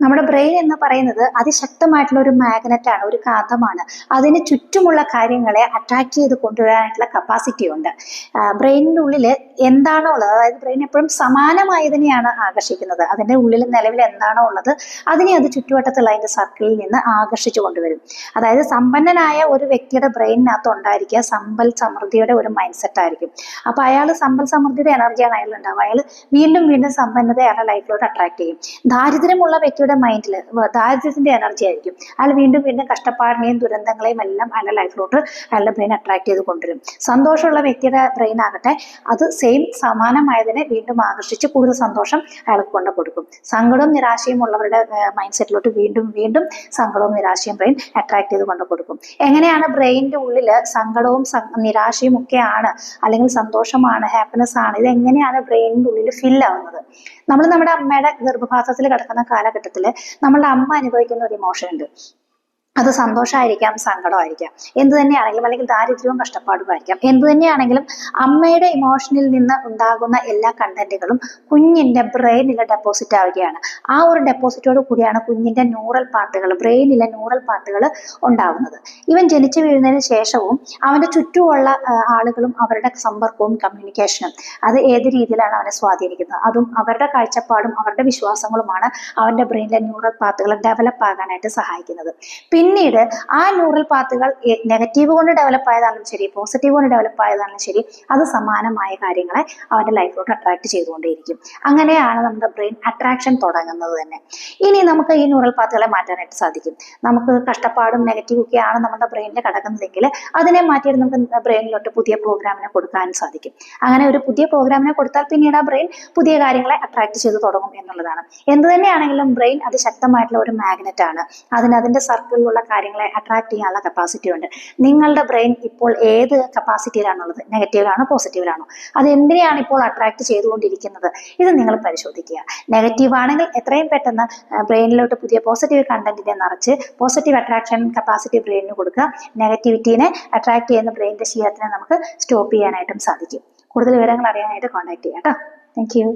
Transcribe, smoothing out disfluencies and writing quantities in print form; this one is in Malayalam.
നമ്മുടെ ബ്രെയിൻ എന്ന് പറയുന്നത് അതിശക്തമായിട്ടുള്ള ഒരു മാഗ്നറ്റ് ആണ്, ഒരു കാന്തമാണ്. അതിന് ചുറ്റുമുള്ള കാര്യങ്ങളെ അട്രാക്ട് ചെയ്ത് കൊണ്ടുവരാനായിട്ടുള്ള കപ്പാസിറ്റി ഉണ്ട്. ബ്രെയിനിൻ്റെ ഉള്ളിൽ എന്താണോ ഉള്ളത്, അതായത് ബ്രെയിൻ എപ്പോഴും സമാനമായതിനെയാണ് ആകർഷിക്കുന്നത്. അതിൻ്റെ ഉള്ളിൽ നിലവിൽ എന്താണോ ഉള്ളത് അതിനെ അത് ചുറ്റുവട്ടത്തുള്ള അതിൻ്റെ സർക്കിളിൽ നിന്ന് ആകർഷിച്ചു കൊണ്ടുവരും. അതായത് സമ്പന്നനായ ഒരു വ്യക്തിയുടെ ബ്രെയിനിനകത്ത് ഉണ്ടായിരിക്കുക സമ്പൽ സമൃദ്ധിയുടെ ഒരു മൈൻഡ് സെറ്റ് ആയിരിക്കും. അപ്പോൾ അയാൾ സമ്പൽ സമൃദ്ധിയുടെ എനർജിയാണ് അയാൾ ഉണ്ടാവുക. അയാൾ വീണ്ടും വീണ്ടും സമ്പന്നത അയാളുടെ ലൈഫിലോട്ട് അട്രാക്ട് ചെയ്യും. ദാരിദ്ര്യമുള്ള വ്യക്തിയുടെ മൈൻഡിൽ ദാരിദ്ര്യത്തിന്റെ എനർജി ആയിരിക്കും. അയാൾ വീണ്ടും വീണ്ടും കഷ്ടപ്പാടിനെയും ദുരന്തങ്ങളെയും എല്ലാം അയാളുടെ ലൈഫിലോട്ട് അയാളുടെ ബ്രെയിൻ അട്രാക്ട് ചെയ്ത് കൊണ്ടുവരും. സന്തോഷമുള്ള വ്യക്തിയുടെ ബ്രെയിൻ ആകട്ടെ അത് സെയിം സമാനമായതിനെ വീണ്ടും ആകർഷിച്ച് കൂടുതൽ സന്തോഷം അയാൾക്ക് കൊണ്ടു കൊടുക്കും. സങ്കടവും നിരാശയും ഉള്ളവരുടെ മൈൻഡ് സെറ്റിലോട്ട് വീണ്ടും വീണ്ടും സങ്കടവും നിരാശയും ബ്രെയിൻ അട്രാക്ട് ചെയ്ത് കൊണ്ടു കൊടുക്കും. എങ്ങനെയാണ് ബ്രെയിനിന്റെ ഉള്ളിൽ സങ്കടവും നിരാശയും ഒക്കെയാണ്, അല്ലെങ്കിൽ സന്തോഷമാണ്, ഹാപ്പിനെസ് ആണ്, ഇത് എങ്ങനെയാണ് ബ്രെയിനിന്റെ ഉള്ളിൽ ഫിൽ ആവുന്നത്? നമ്മൾ നമ്മുടെ അമ്മയുടെ ഗർഭപാത്രത്തിൽ കിടക്കുന്ന കാലഘട്ടത്തിൽ നമ്മളുടെ അമ്മ അനുഭവിക്കുന്ന ഒരു ഇമോഷൻ ഉണ്ട്. അത് സന്തോഷമായിരിക്കാം, സങ്കടമായിരിക്കാം, എന്ത് തന്നെയാണെങ്കിലും, അല്ലെങ്കിൽ ദാരിദ്ര്യവും കഷ്ടപ്പാടുമായിരിക്കാം, എന്ത് തന്നെയാണെങ്കിലും അമ്മയുടെ ഇമോഷനിൽ നിന്ന് ഉണ്ടാകുന്ന എല്ലാ കണ്ടന്റുകളും കുഞ്ഞിന്റെ ബ്രെയിനിലെ ഡെപ്പോസിറ്റ് ആവുകയാണ്. ആ ഒരു ഡെപ്പോസിറ്റോട് കൂടിയാണ് കുഞ്ഞിന്റെ ന്യൂറൽ പാർട്ടുകൾ, ബ്രെയിനിലെ ന്യൂറൽ പാർട്ടുകൾ ഉണ്ടാകുന്നത്. ഇവൻ ജനിച്ചു വീഴുന്നതിന് ശേഷവും അവന്റെ ചുറ്റുമുള്ള ആളുകളും അവരുടെ സമ്പർക്കവും കമ്മ്യൂണിക്കേഷനും അത് ഏത് രീതിയിലാണ് അവനെ സ്വാധീനിക്കുന്നത്, അതും അവരുടെ കാഴ്ചപ്പാടും അവരുടെ വിശ്വാസങ്ങളുമാണ് അവന്റെ ബ്രെയിനിലെ ന്യൂറൽ പാർട്ടുകൾ ഡെവലപ്പ് ആകാനായിട്ട് സഹായിക്കുന്നത്. പിന്നീട് ആ ന്യൂറൽ പാത്തുകൾ നെഗറ്റീവ് കൊണ്ട് ഡെവലപ്പ് ആയതാണെങ്കിലും ശരി, പോസിറ്റീവ് കൊണ്ട് ഡെവലപ്പ് ആയതാണെങ്കിലും ശരി, അത് സമാനമായ കാര്യങ്ങളെ അവന്റെ ലൈഫിലോട്ട് അട്രാക്ട് ചെയ്തുകൊണ്ടേയിരിക്കും. അങ്ങനെയാണ് നമ്മുടെ ബ്രെയിൻ അട്രാക്ഷൻ തുടങ്ങുന്നത് തന്നെ. ഇനി നമുക്ക് ഈ ന്യൂറൽ പാത്തുകളെ മാറ്റാനായിട്ട് സാധിക്കും. നമുക്ക് കഷ്ടപ്പാടും നെഗറ്റീവും ഒക്കെയാണ് നമ്മുടെ ബ്രെയിനിൽ കിടക്കുന്നതെങ്കിൽ അതിനെ മാറ്റിയിട്ട് നമുക്ക് ബ്രെയിനിലോട്ട് പുതിയ പ്രോഗ്രാമിനെ കൊടുക്കാൻ സാധിക്കും. അങ്ങനെ ഒരു പുതിയ പ്രോഗ്രാമിനെ കൊടുത്താൽ പിന്നീട് ആ ബ്രെയിൻ പുതിയ കാര്യങ്ങളെ അട്രാക്ട് ചെയ്ത് തുടങ്ങും എന്നുള്ളതാണ്. എന്ത് തന്നെയാണെങ്കിലും ബ്രെയിൻ അതിശക്തമായിട്ടുള്ള ഒരു മാഗ്നറ്റ് ആണ്. അതിന്റെ സർക്കിളിലുള്ള കാര്യങ്ങളെ അട്രാക്ട് ചെയ്യാനുള്ള കപ്പാസിറ്റി ഉണ്ട്. നിങ്ങളുടെ ബ്രെയിൻ ഇപ്പോൾ ഏത് കപ്പാസിറ്റിയിലാണുള്ളത്? നെഗറ്റീവിലാണോ പോസിറ്റീവിലാണോ? അത് എന്തിനെയാണ് ഇപ്പോൾ അട്രാക്ട് ചെയ്തുകൊണ്ടിരിക്കുന്നത്? ഇത് നിങ്ങൾ പരിശോധിക്കുക. നെഗറ്റീവ് ആണെങ്കിൽ എത്രയും പെട്ടെന്ന് ബ്രെയിനിലോട്ട് പുതിയ പോസിറ്റീവ് കണ്ടന്റിനെ നിറച്ച് പോസിറ്റീവ് അട്രാക്ഷൻ കപ്പാസിറ്റി ബ്രെയിനിന് കൊടുക്കുക. നെഗറ്റിവിറ്റീനെ അട്രാക്ട് ചെയ്യുന്ന ബ്രെയിനിന്റെ ശീലത്തിനെ നമുക്ക് സ്റ്റോപ്പ് ചെയ്യാനായിട്ടും സാധിക്കും. കൂടുതൽ വിവരങ്ങൾ അറിയാനായിട്ട് കോൺടാക്ട് ചെയ്യാം കേട്ടോ. Thank you.